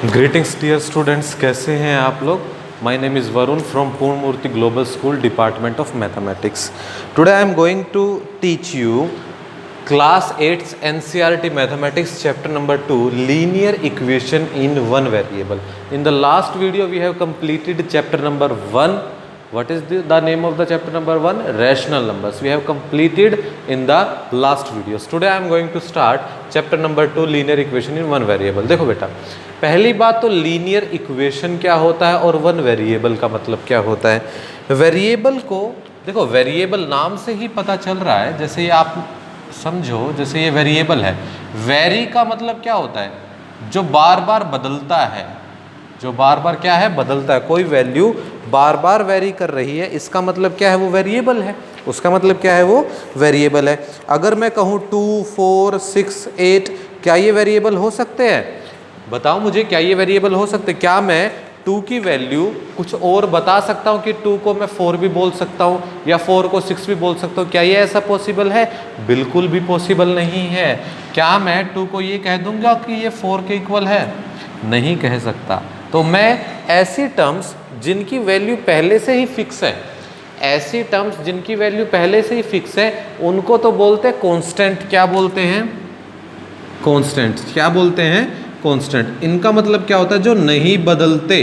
Greetings dear students, कैसे हैं आप लोग? My name is Varun from Purna Murthy global school, department of mathematics. Today I am going to teach you class 8 NCERT mathematics chapter number 2 linear equation in one variable. In the last video we have completed chapter number 1. What is the name of the chapter number 1? Rational numbers. We have completed in the last videos. Today I am going to start chapter number 2 linear equation in one variable. देखो बेटा, पहली बात तो linear equation क्या होता है और one variable का मतलब क्या होता है. वेरिएबल को देखो, वेरिएबल नाम से ही पता चल रहा है. जैसे ये आप समझो, जैसे ये वेरिएबल है. वेरी का मतलब क्या होता है? जो बार बार बदलता है. जो बार बार क्या है? बदलता है. कोई वैल्यू बार बार वेरी कर रही है, इसका मतलब क्या है? वो वेरिएबल है. उसका मतलब क्या है? वो वेरिएबल है. अगर मैं कहूँ 2, 4, 6, 8, क्या ये वेरिएबल हो सकते हैं? बताओ मुझे, क्या ये वेरिएबल हो सकते हैं? क्या मैं 2 की वैल्यू कुछ और बता सकता हूँ कि 2 को मैं 4 भी बोल सकता हूँ या 4 को 6 भी बोल सकता हूँ? क्या ये ऐसा पॉसिबल है? बिल्कुल भी पॉसिबल नहीं है. क्या मैं 2 को ये कह दूंगा कि ये 4 के इक्वल है? नहीं कह सकता. तो मैं ऐसी टर्म्स जिनकी वैल्यू पहले से ही फिक्स है, ऐसी टर्म्स जिनकी वैल्यू पहले से ही फिक्स है, उनको तो बोलते हैं कांस्टेंट. क्या बोलते हैं? कांस्टेंट. क्या बोलते हैं? कांस्टेंट. इनका मतलब क्या होता है? जो नहीं बदलते.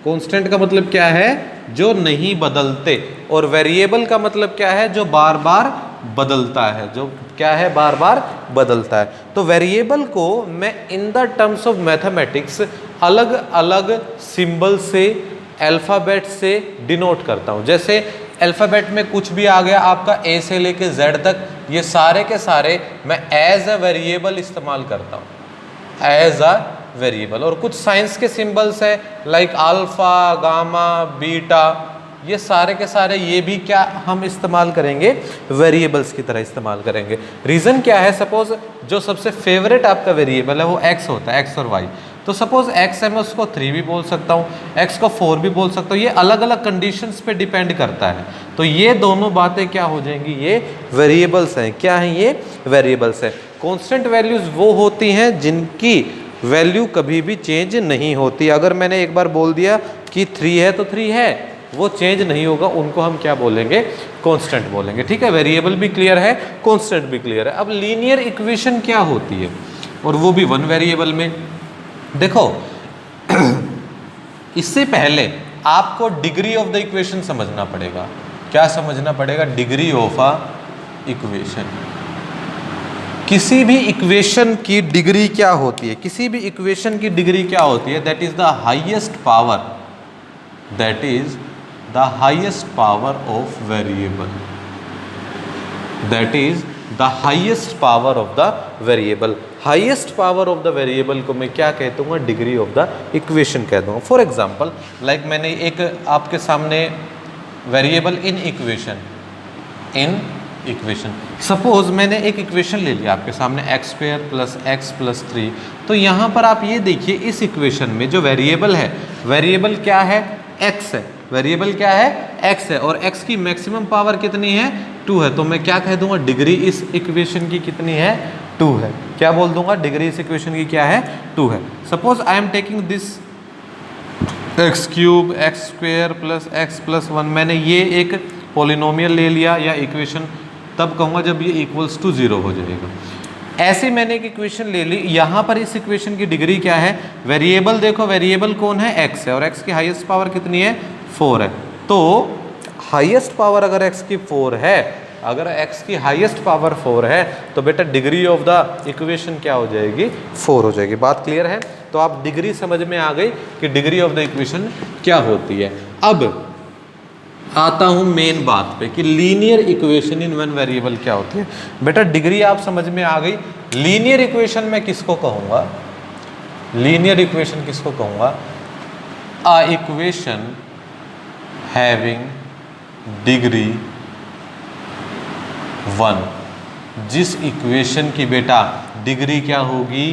कांस्टेंट का मतलब क्या है? जो नहीं बदलते. और वेरिएबल का मतलब क्या है? जो बार बार बदलता है. जो क्या है? बार बार बदलता है. तो वेरिएबल को मैं in the terms of mathematics अलग अलग सिंबल से, अल्फ़ाबेट से डिनोट करता हूँ. जैसे अल्फ़ाबेट में कुछ भी आ गया आपका A से लेके Z तक, ये सारे के सारे मैं एज अ वेरिएबल इस्तेमाल करता हूँ. As a variable. और कुछ साइंस के सिंबल्स है लाइक अल्फा, गामा, बीटा, ये सारे के सारे ये भी क्या हम इस्तेमाल करेंगे? वेरिएबल्स की तरह इस्तेमाल करेंगे. रीज़न क्या है? सपोज जो सबसे फेवरेट आपका वेरिएबल है वो x होता है, x और y. तो सपोज x है, मैं उसको 3 भी बोल सकता हूँ, x को 4 भी बोल सकता हूँ. ये अलग अलग कंडीशंस पे डिपेंड करता है. तो ये दोनों बातें क्या हो जाएंगी? ये वेरिएबल्स हैं. क्या हैं ये? वेरिएबल्स हैं. कॉन्स्टेंट वैल्यूज़ वो होती हैं जिनकी वैल्यू कभी भी चेंज नहीं होती. अगर मैंने एक बार बोल दिया कि 3 है तो 3 है, वो चेंज नहीं होगा. उनको हम क्या बोलेंगे? कांस्टेंट बोलेंगे. ठीक है, वेरिएबल भी क्लियर है, कांस्टेंट भी क्लियर है. अब लीनियर इक्वेशन क्या होती है, और वो भी वन वेरिएबल में. देखो इससे पहले आपको डिग्री ऑफ द इक्वेशन समझना पड़ेगा. क्या समझना पड़ेगा? Degree of a equation. किसी भी इक्वेशन की डिग्री क्या होती है? किसी भी इक्वेशन की डिग्री क्या होती है? That is the highest power. That is the highest power of variable. That is the highest power of the variable. Highest power of the variable को मैं क्या कहता हूँ? डिग्री ऑफ द इक्वेशन कह दूँगा. फॉर एग्जाम्पल लाइक मैंने एक आपके सामने वेरिएबल इन इक्वेशन सपोज मैंने एक इक्वेशन ले लिया आपके सामने x² + x + 3. तो यहाँ पर आप ये देखिए, इस इक्वेशन में जो वेरिएबल है, वेरिएबल क्या है? x है. वेरिएबल क्या है? x है. और x की मैक्सिमम पावर कितनी है? 2 है. तो मैं क्या कह दूंगा? डिग्री इस इक्वेशन की कितनी है? 2 है. क्या बोल दूंगा? डिग्री इस इक्वेशन की क्या है? 2 है. Suppose I am taking this x³ x² + x + 1. मैंने ये एक पॉलिनोमियल ले लिया या इक्वेशन, तब कहूँगा जब ये इक्वल्स टू 0 हो जाएगा. ऐसे मैंने एक इक्वेशन ले ली. यहाँ पर इस इक्वेशन की डिग्री क्या है? वेरिएबल देखो, वेरिएबल कौन है? x है. और x की हाईएस्ट पावर कितनी है? 4 है. तो हाईएस्ट पावर अगर x की 4 है, अगर x की हाईएस्ट पावर 4 है, तो बेटा डिग्री ऑफ द इक्वेशन क्या हो जाएगी? 4 हो जाएगी. बात क्लियर है? तो आप डिग्री समझ में आ गई कि डिग्री ऑफ द इक्वेशन क्या होती है. अब आता हूँ मेन बात पे कि linear equation in one variable क्या होती है. बेटा डिग्री आप समझ में आ गई. लीनियर इक्वेशन मैं किसको कहूँगा? लीनियर इक्वेशन किसको कहूँगा? अ इक्वेशन हैविंग डिग्री 1. जिस इक्वेशन की बेटा डिग्री क्या होगी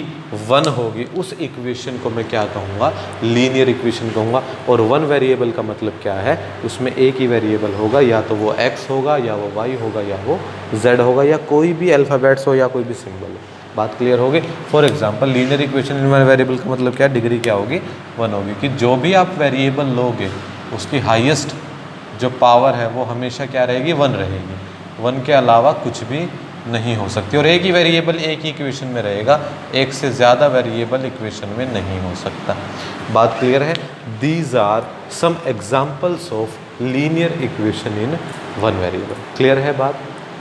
1 होगी, उस इक्वेशन को मैं क्या कहूँगा, लीनियर इक्वेशन कहूँगा। और 1 वेरिएबल का मतलब क्या है, उसमें एक ही वेरिएबल होगा, या तो वो x होगा या वो y होगा या वो z होगा, या कोई भी अल्फ़ाबेट्स हो या कोई भी सिंबल हो। बात क्लियर होगी। For example linear equation in 1 variable का मतलब क्या, डिग्री क्या होगी 1 होगी, कि जो भी आप वेरिएबल लोगे उसकी हाईएस्ट जो पावर है वो हमेशा क्या रहेगी 1 रहेगी, 1 के अलावा कुछ भी नहीं हो सकती। और एक ही वेरिएबल एक ही इक्वेशन में रहेगा, एक से ज़्यादा वेरिएबल इक्वेशन में नहीं हो सकता। बात क्लियर है। These are some examples of linear equation in 1 variable. Clear है बात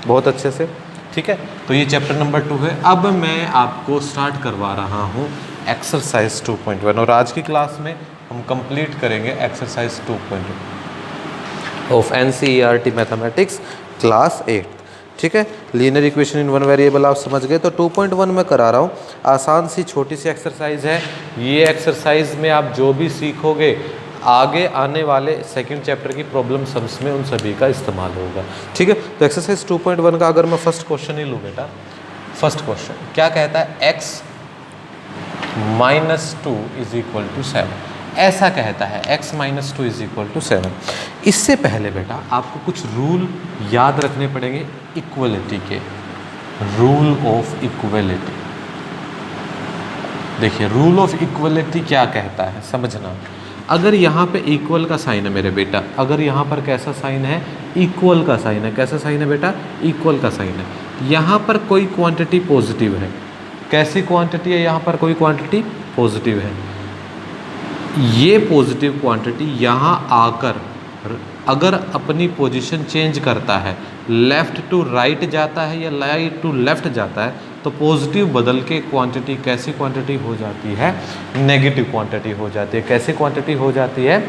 बहुत अच्छे से, ठीक है। तो ये चैप्टर नंबर 2 है। अब मैं आपको स्टार्ट करवा रहा हूँ एक्सरसाइज 2.1, और आज की क्लास में हम कंप्लीट करेंगे exercise 2.1 of NCERT mathematics class 8, ठीक है। लीनियर इक्वेशन इन 1 वेरिएबल आप समझ गए। तो 2.1 में करा रहा हूँ, आसान सी छोटी सी एक्सरसाइज है। ये एक्सरसाइज में आप जो भी सीखोगे आगे आने वाले सेकंड चैप्टर की प्रॉब्लम सम्स में उन सभी का इस्तेमाल होगा, ठीक है। तो एक्सरसाइज 2.1 का अगर मैं फर्स्ट क्वेश्चन ही लूँ बेटा, फर्स्ट क्वेश्चन क्या कहता है, x - 2 = 7, ऐसा कहता है, x - 2 = 7। इससे पहले बेटा आपको कुछ रूल याद रखने पड़ेंगे इक्वलिटी के, रूल ऑफ इक्वलिटी। देखिए रूल ऑफ इक्वलिटी क्या कहता है समझना। अगर यहाँ पे इक्वल का साइन है मेरे बेटा, अगर यहाँ पर कैसा साइन है, इक्वल का साइन है, कैसा साइन है बेटा, इक्वल का साइन है। यहाँ पर कोई क्वांटिटी पॉजिटिव है, कैसी क्वांटिटी है, यहाँ पर कोई क्वांटिटी पॉजिटिव है। ये पॉजिटिव क्वांटिटी यहाँ आकर अगर अपनी पोजीशन चेंज करता है, लेफ़्ट टू राइट जाता है या राइट टू लेफ़्ट जाता है, तो पॉजिटिव बदल के क्वांटिटी कैसी क्वांटिटी हो जाती है, नेगेटिव क्वांटिटी हो जाती है। कैसी क्वांटिटी हो जाती है,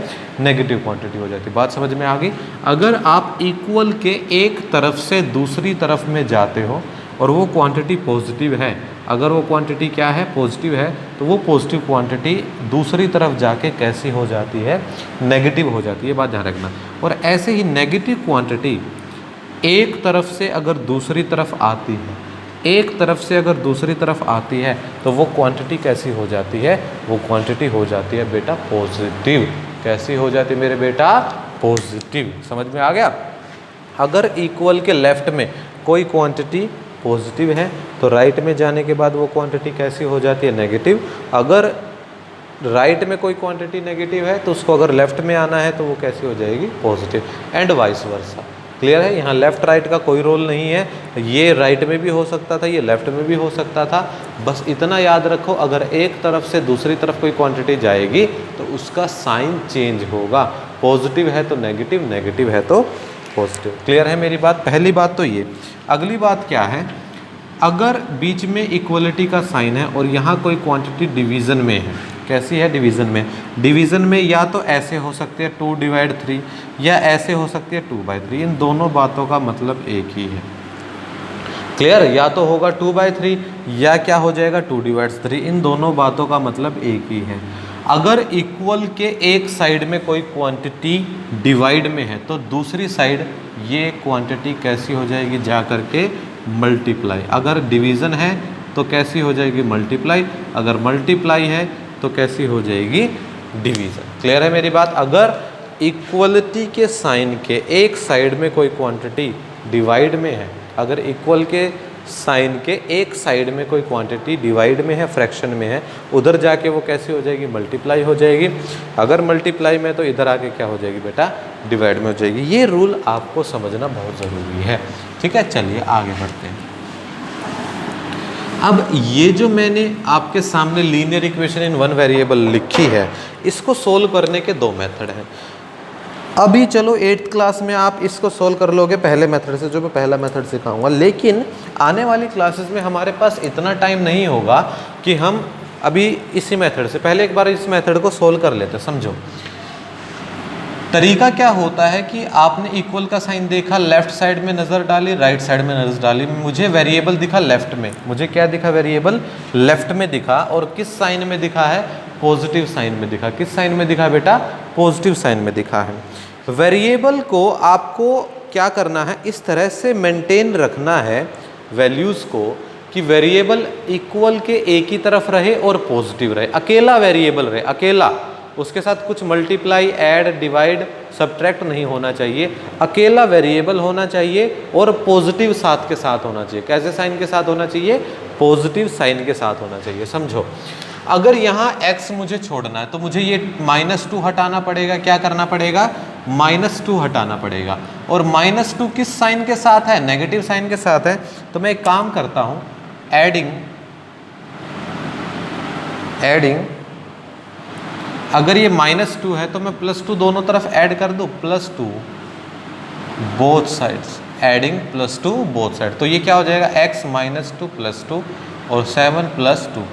नेगेटिव क्वांटिटी हो जाती है। बात समझ में आ गई। अगर आप इक्वल के एक तरफ से दूसरी तरफ में जाते हो और वो क्वांटिटी पॉजिटिव है, अगर वो क्वांटिटी क्या है, पॉजिटिव है, तो वो पॉजिटिव क्वांटिटी दूसरी तरफ जाके कैसी हो जाती है, नेगेटिव हो जाती है। बात ध्यान रखना। और ऐसे ही नेगेटिव क्वांटिटी एक तरफ से अगर दूसरी तरफ आती है, एक तरफ से अगर दूसरी तरफ आती है, तो वो क्वांटिटी कैसी हो जाती है, वो क्वांटिटी हो जाती है बेटा पॉजिटिव। कैसी हो जाती है मेरे बेटा, पॉजिटिव। समझ में आ गया। अगर इक्वल के लेफ्ट में कोई क्वांटिटी पॉजिटिव है तो राइट में जाने के बाद वो क्वांटिटी कैसी हो जाती है, नेगेटिव। अगर राइट में कोई क्वांटिटी नेगेटिव है तो उसको अगर लेफ्ट में आना है तो वो कैसी हो जाएगी, positive, and vice versa. Clear है। यहाँ लेफ्ट राइट का कोई रोल नहीं है, ये राइट में भी हो सकता था, ये लेफ्ट में भी हो सकता था। बस इतना याद रखो, अगर एक तरफ से दूसरी तरफ कोई क्वांटिटी जाएगी तो उसका साइन चेंज होगा, पॉजिटिव है तो नेगेटिव, नेगेटिव है तो पॉजिटिव। क्लियर है मेरी बात। पहली बात तो ये। अगली बात क्या है, अगर बीच में इक्वलिटी का साइन है और यहाँ कोई क्वांटिटी डिवीज़न में है, कैसी है, डिवीज़न में। डिवीज़न में या तो ऐसे हो सकती है 2/3 या ऐसे हो सकती है 2/3। इन दोनों बातों का मतलब एक ही है। क्लियर। या तो होगा 2/3 या क्या हो जाएगा 2/3। इन दोनों बातों का मतलब एक ही है। अगर इक्वल के एक साइड में कोई क्वांटिटी डिवाइड में है तो दूसरी साइड ये क्वांटिटी कैसी हो जाएगी, जा कर के मल्टीप्लाई। अगर डिवीज़न है तो कैसी हो जाएगी, मल्टीप्लाई। अगर मल्टीप्लाई है तो कैसी हो जाएगी, डिवीज़न। क्लियर है मेरी बात। अगर इक्वलिटी के साइन के एक साइड में कोई क्वांटिटी डिवाइड में है, अगर इक्वल के साइन के एक साइड में कोई क्वांटिटी डिवाइड में है, फ्रैक्शन में है, उधर जाके वो कैसी हो जाएगी, मल्टीप्लाई हो जाएगी। अगर मल्टीप्लाई में तो इधर आके क्या हो जाएगी बेटा, डिवाइड में हो जाएगी। ये रूल आपको समझना बहुत ज़रूरी है, ठीक है। चलिए आगे बढ़ते हैं। अब ये जो मैंने आपके सामने लीनियर इक्वेशन इन 1 वेरिएबल लिखी है, इसको सोल्व करने के 2 मेथड हैं। अभी चलो 8th क्लास में आप इसको सोल्व कर लोगे पहले मेथड से, जो मैं पहला मेथड सिखाऊंगा। लेकिन आने वाली क्लासेस में हमारे पास इतना टाइम नहीं होगा कि हम अभी इसी मेथड से, पहले एक बार इस मेथड को सोल्व कर लेते। समझो तरीका क्या होता है कि आपने इक्वल का साइन देखा, लेफ्ट साइड में नज़र डाली, राइट साइड में नज़र डाली। मुझे वेरिएबल दिखा लेफ्ट में, मुझे क्या दिखा, वेरिएबल लेफ्ट में दिखा। और किस साइन में दिखा है, पॉजिटिव साइन में दिखा। किस साइन में दिखा बेटा, पॉजिटिव साइन में दिखा है। वेरिएबल को आपको क्या करना है, इस तरह से मेंटेन रखना है वैल्यूज़ को कि वेरिएबल इक्वल के एक ही तरफ रहे और पॉजिटिव रहे, अकेला वेरिएबल रहे, अकेला, उसके साथ कुछ मल्टीप्लाई, ऐड, डिवाइड, सब्ट्रैक्ट नहीं होना चाहिए, अकेला वेरिएबल होना चाहिए और पॉजिटिव साथ के साथ होना चाहिए। कैसे साइन के साथ होना चाहिए? पॉजिटिव साइन के साथ होना चाहिए। समझो, अगर यहाँ x मुझे छोड़ना है तो मुझे ये -2 हटाना पड़ेगा। क्या करना पड़ेगा? -2 हटाना पड़ेगा। और -2 किस साइन के साथ है? नेगेटिव साइन के साथ है। तो मैं एक काम करता हूँ, एडिंग अगर ये -2 है तो मैं +2 दोनों तरफ ऐड कर दूँ, +2 both sides, adding +2 both side. तो ये क्या हो जाएगा? x -2 +2 और 7 +2,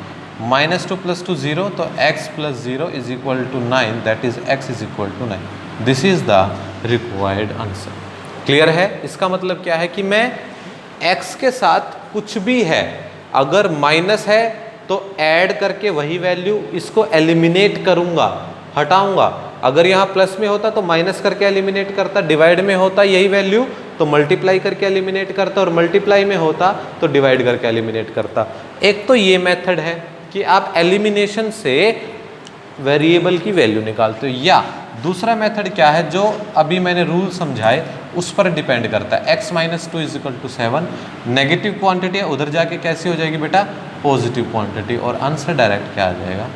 -2 + 2 0, तो x + 0 = 9, that is x = 9। This is the required answer. Clear है? इसका मतलब क्या है कि मैं x के साथ कुछ भी है, अगर माइनस है तो ऐड करके वही वैल्यू, इसको एलिमिनेट करूंगा, हटाऊंगा। अगर यहाँ प्लस में होता तो माइनस करके एलिमिनेट करता, डिवाइड में होता यही वैल्यू तो मल्टीप्लाई करके एलिमिनेट करता, और मल्टीप्लाई में होता तो डिवाइड करके एलिमिनेट करता। एक तो ये मेथड है कि आप एलिमिनेशन से वेरिएबल की वैल्यू निकालते हो, या दूसरा मेथड क्या है जो अभी मैंने रूल समझाए उस पर डिपेंड करता है। x - 2 = 7, नेगेटिव क्वांटिटी है, उधर जाके कैसी हो जाएगी बेटा? पॉजिटिव क्वांटिटी, और आंसर डायरेक्ट क्या आ जाएगा?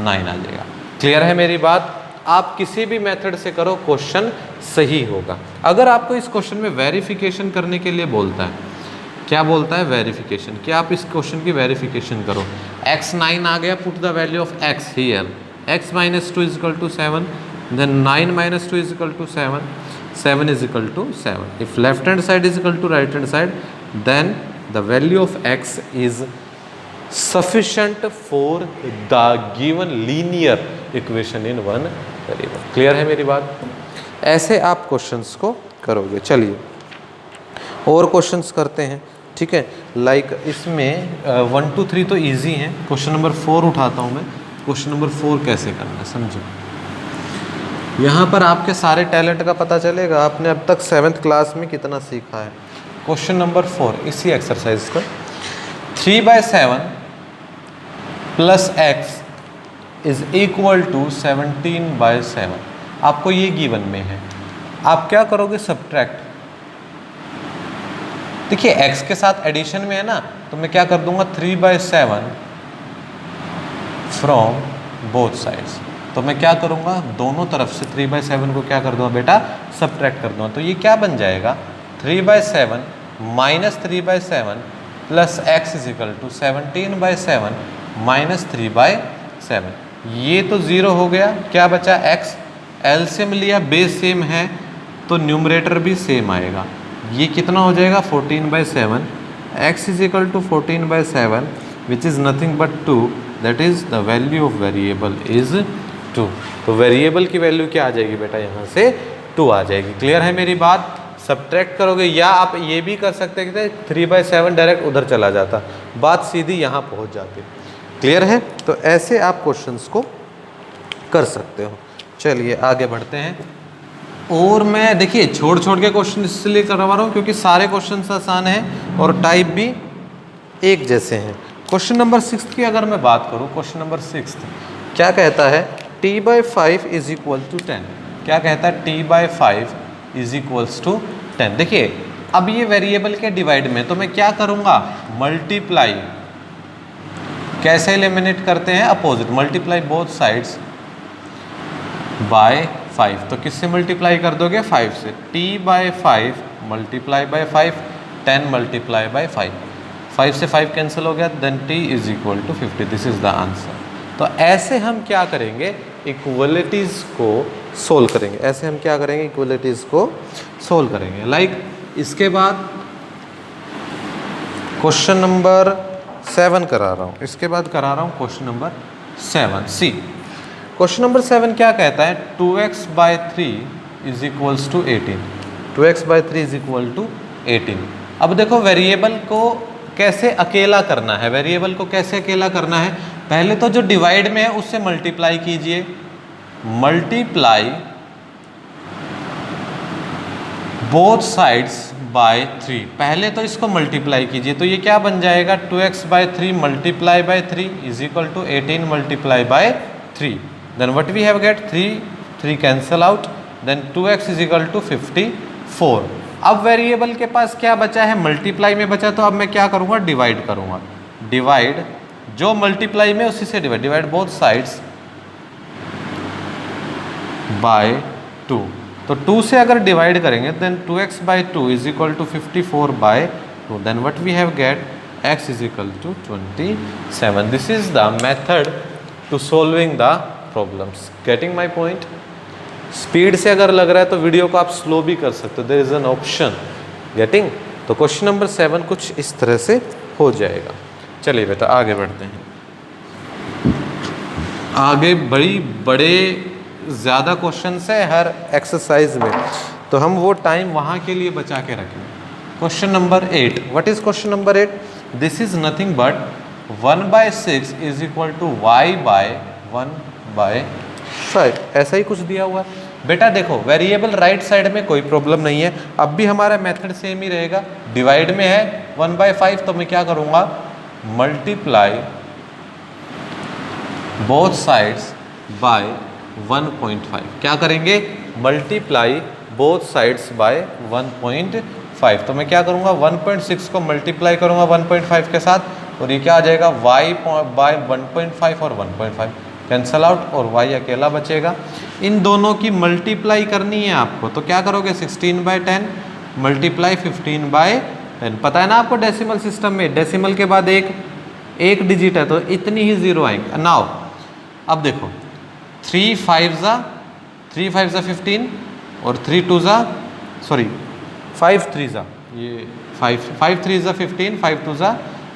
9 आ जाएगा। क्लियर है मेरी बात? आप किसी भी मेथड से करो, क्वेश्चन सही होगा। अगर आपको इस क्वेश्चन में वेरिफिकेशन करने के लिए बोलता है, क्या बोलता है? वेरिफिकेशन, कि आप इस क्वेश्चन की वेरिफिकेशन करो। x 9 आ गया, put the value of x here, x - 2 = 7, then 9 - 2 = 7, 7 = 7. If left hand side is equal to right hand side, then the value of x is sufficient for the given linear equation in one variable. Clear है मेरी बात? ऐसे आप questions को करोगे। चलिए और questions करते हैं, ठीक है। लाइक इसमें 1 2 3 तो इजी हैं। क्वेश्चन नंबर 4 उठाता हूँ मैं। क्वेश्चन नंबर 4 कैसे करना है समझो। यहाँ पर आपके सारे टैलेंट का पता चलेगा, आपने अब तक 7th क्लास में कितना सीखा है। क्वेश्चन नंबर 4 इसी एक्सरसाइज का, 3/7 + x = 17/7। आपको ये गिवन में है, आप क्या करोगे? सब्ट्रैक्ट। देखिए x के साथ एडिशन में है ना, तो मैं क्या कर दूंगा? 3/7 फ्रॉम बोथ साइड्स। तो मैं क्या करूंगा? दोनों तरफ से 3/7 को क्या कर दूंगा बेटा? सब्ट्रैक्ट कर दूंगा। तो ये क्या बन जाएगा? 3/7 - 3/7 + x = 17/7 - 3/7। ये तो 0 हो गया, क्या बचा? x। एलसीएम लिया, बेस सेम है तो न्यूमरेटर भी सेम आएगा। ये कितना हो जाएगा? 14/7। x = 14/7 which is nothing but 2, that is the value of variable is 2। तो वेरिएबल की वैल्यू क्या आ जाएगी बेटा? यहाँ से 2 आ जाएगी। क्लियर है मेरी बात? सब्ट्रैक्ट करोगे, या आप ये भी कर सकते थे 3/7 डायरेक्ट उधर चला जाता, बात सीधी यहाँ पहुँच जाती। क्लियर है? तो ऐसे आप क्वेश्चंस को कर सकते हो। चलिए आगे बढ़ते हैं। और मैं देखिए छोड़ के क्वेश्चन इसलिए करवा रहा हूँ क्योंकि सारे क्वेश्चन आसान हैं और टाइप भी एक जैसे हैं। क्वेश्चन नंबर 6 की अगर मैं बात करूँ, क्वेश्चन नंबर 6 क्या कहता है? t/5 = 10। क्या कहता है? t/5 = 10। देखिए अब ये वेरिएबल के डिवाइड में, तो मैं क्या करूँगा? मल्टीप्लाई। कैसे एलिमिनेट करते हैं? Opposite, multiply both sides by 5। तो किससे मल्टीप्लाई कर दोगे? 5 से। t/5 × 5, 10 × 5, 5 से 5 कैंसिल हो गया, then t = 50। This is the answer. तो ऐसे हम क्या करेंगे? इक्वलिटीज़ को सोल्व करेंगे। ऐसे हम क्या करेंगे? इक्वलिटीज़ को सोल्व करेंगे। लाइक इसके बाद क्वेश्चन नंबर 7 करा रहा हूँ, इसके बाद करा रहा हूँ क्वेश्चन नंबर 7 सी। क्वेश्चन नंबर 7 क्या कहता है? 2x/3 = 18। 2x/3 = 18। अब देखो वेरिएबल को कैसे अकेला करना है। वेरिएबल को कैसे अकेला करना है? पहले तो जो डिवाइड में है उससे मल्टीप्लाई कीजिए। Multiply both sides by 3। पहले तो इसको मल्टीप्लाई कीजिए, तो ये क्या बन जाएगा 2x by 3 multiply by 3 is equal to 18 multiply by 3। Then what we have get 3 cancel out, then 2x is equal to 54। अब वेरिएबल के पास क्या बचा है, मल्टीप्लाई में बचा, तो अब मैं क्या करूँगा डिवाइड करूँगा। डिवाइड जो मल्टीप्लाई में उसी से डिवाइड बोथ साइड्स बाय 2। तो 2 से अगर डिवाइड करेंगे then 2x by 2 is equal to 54 by 2। Then what we have get x is equal to 27। This is the method to solving the problems. Getting my point. Speed से अगर लग रहा है तो वीडियो को आप स्लो भी कर सकते हो, there is an option. Getting. तो क्वेश्चन नंबर 7 कुछ इस तरह से हो जाएगा। चलिए बेटा आगे बढ़ते हैं। आगे बड़े ज़्यादा क्वेश्चंस है हर एक्सरसाइज में, तो हम वो टाइम वहाँ के लिए बचा के रखें। Question number 8। What is question number 8? This is nothing but 1/6 is equal to y by 1/5। ऐसा ही कुछ दिया हुआ है बेटा। देखो वेरिएबल राइट साइड में कोई प्रॉब्लम नहीं है, अब भी हमारा मेथड सेम ही रहेगा। डिवाइड में है 1/5, तो मैं क्या करूँगा मल्टीप्लाई बोथ साइड्स बाय 1.5। क्या करेंगे मल्टीप्लाई बोथ साइड्स बाय 1.5। तो मैं क्या करूँगा 1.6 को मल्टीप्लाई करूँगा 1.5 के साथ, और ये क्या आ जाएगा y बाय 1.5 और 1.5 कैंसल आउट, और y अकेला बचेगा। इन दोनों की मल्टीप्लाई करनी है आपको, तो क्या करोगे 16/10 मल्टीप्लाई 15/10। पता है ना आपको डेसिमल सिस्टम में डेसिमल के बाद एक डिजिट है तो इतनी ही जीरो आएंगे। नाउ अब देखो 3 5 ज़ा 15 और 5 3 ज़ा ये 5 3 ज़ा 15 5 2 ज़ा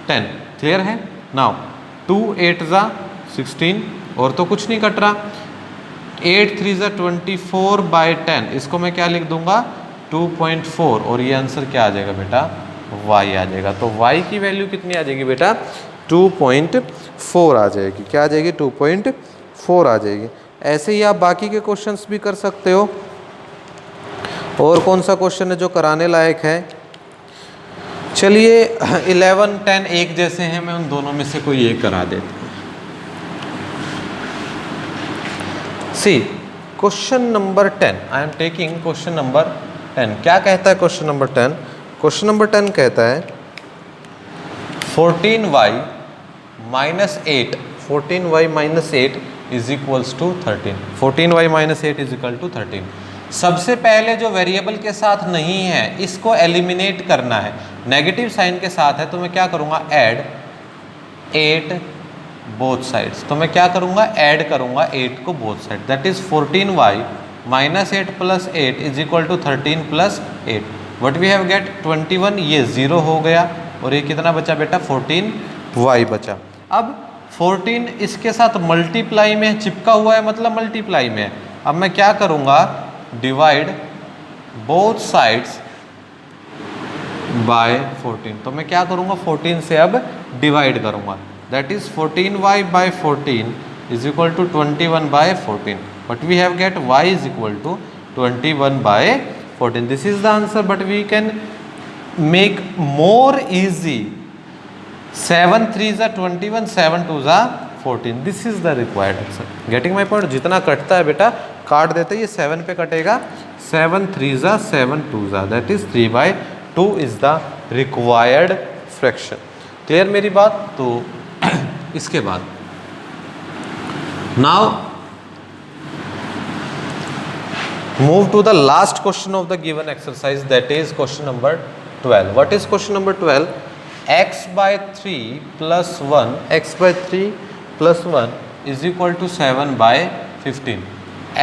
10। क्लियर है। नाउ 2 8 ज़ा 16 और तो कुछ नहीं कट रहा। 8 3 ज़ा 24/10, इसको मैं क्या लिख दूंगा 2.4, और ये आंसर क्या आ जाएगा बेटा y आ जाएगा। तो y की वैल्यू कितनी आ जाएगी बेटा 2.4 आ जाएगी। क्या आ जाएगी 2.4 आ जाएगी। ऐसे ही आप बाकी के क्वेश्चंस भी कर सकते हो। और कौन सा क्वेश्चन है जो कराने लायक है? चलिए 11 10 एक जैसे हैं, मैं उन दोनों में से कोई एक करा देता हूँ। See question number 10, I am taking question number 10। क्या कहता है क्वेश्चन नंबर 10? क्वेश्चन नंबर 10 कहता है 14y minus 8 is equals to 13। 14y minus 8 is equal to 13। सबसे पहले जो वेरिएबल के साथ नहीं है इसको एलिमिनेट करना है, नेगेटिव साइन के साथ है, तो मैं क्या करूँगा ऐड 8 बोथ साइड्स। तो मैं क्या करूँगा ऐड करूँगा 8 को both side, that is 14y minus 8 plus 8 is equal to 13 plus 8। What we have get 21, ये 0 हो गया, और ये कितना बचा बेटा 14y बचा। अब 14 इसके साथ मल्टीप्लाई में चिपका हुआ है, मतलब मल्टीप्लाई में है। अब मैं क्या करूँगा डिवाइड बोथ साइड्स बाय 14। तो मैं क्या करूँगा 14 से अब डिवाइड करूँगा, that is 14y by 14 is equal to 21/14। But we have get y is equal to 21/14। This is the answer, but we can make more easy. 7 3 ज़ा 21 7 2 ज़ा 14। This is the required answer. Getting my point. जितना कटता है बेटा काट देते, ये 7 पे कटेगा। 7 3 ज़ा 7 2 ज़ा that is 3/2 is the required fraction. Clear मेरी बात? तो इसके बाद now move to the last question of the given exercise, that is question number 12. What is question number 12? x by 3 plus 1 is equal to 7/15.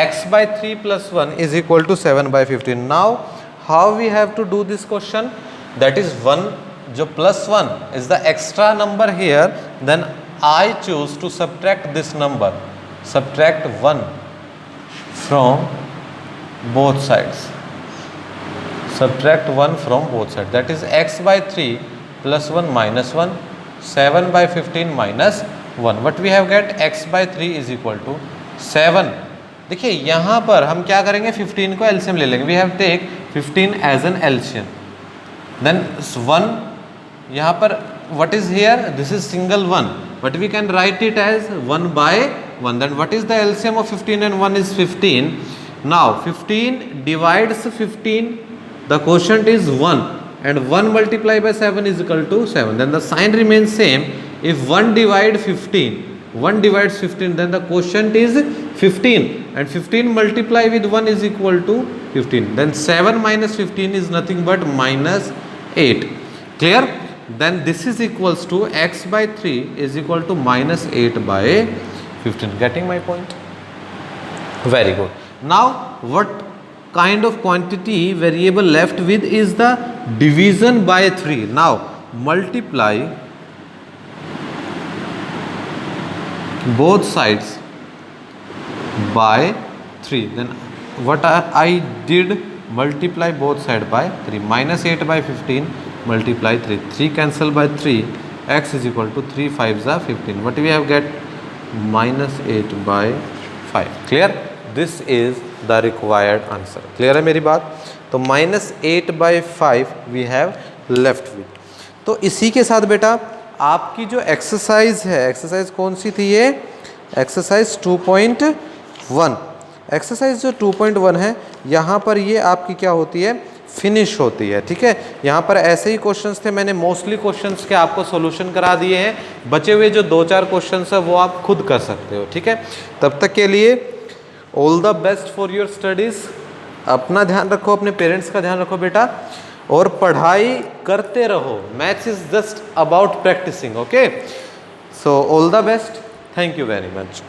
x by 3 plus 1 is equal to 7/15. Now how we have to do this question? That is 1 जो plus 1 is the extra number here, then I choose to subtract this number, subtract 1 from both sides, subtract 1 from both sides, that is x by 3 plus 1 minus 1, 7/15 minus 1. What we have get x by 3 is equal to 7. देखिए यहाँ पर हम क्या करेंगे 15 को LCM ले लेंगे। We have take 15 as an LCM. Then 1 यहाँ पर what is here, this is single 1, but we can write it as 1 by 1. Then what is the LCM of 15 and 1 is 15. Now 15 divides 15, the quotient is 1, and 1 multiplied by 7 is equal to 7. Then the sign remains same. If 1 divides 15, 1 divides 15, then the quotient is 15, and 15 multiplied with 1 is equal to 15. Then 7 minus 15 is nothing but minus 8. Clear? Then this is equals to x by 3 is equal to minus 8 by 15. Getting my point? Very good. Now what kind of quantity variable left with is the division by 3. Now multiply both sides by 3. Then what I did, multiply both sides by 3. Minus 8 by 15 multiply 3. 3 cancel by 3. X is equal to 3 5s are 15. What we have get? Minus 8 by 5. Clear? This is the required answer. Clear है मेरी बात? तो minus 8 by 5 we have left with. तो इसी के साथ बेटा आपकी जो एक्सरसाइज है, एक्सरसाइज कौन सी थी ये? एक्सरसाइज 2.1. एक्सरसाइज जो 2.1 है यहाँ पर ये आपकी क्या होती है? फिनिश होती है. ठीक है, यहाँ पर ऐसे ही क्वेश्चंस थे, मैंने मोस्टली क्वेश्चंस के आपको सॉल्यूशन करा दिए हैं. बचे हुए जो 2-4 क्वेश्चंस है वो आप खुद कर सकते हो. ठीक है, तब तक के लिए all the best for your studies. अपना ध्यान रखो, अपने पेरेंट्स का ध्यान रखो बेटा, और पढ़ाई करते रहो. Maths is just about practising. Okay, so all the best. Thank you very much.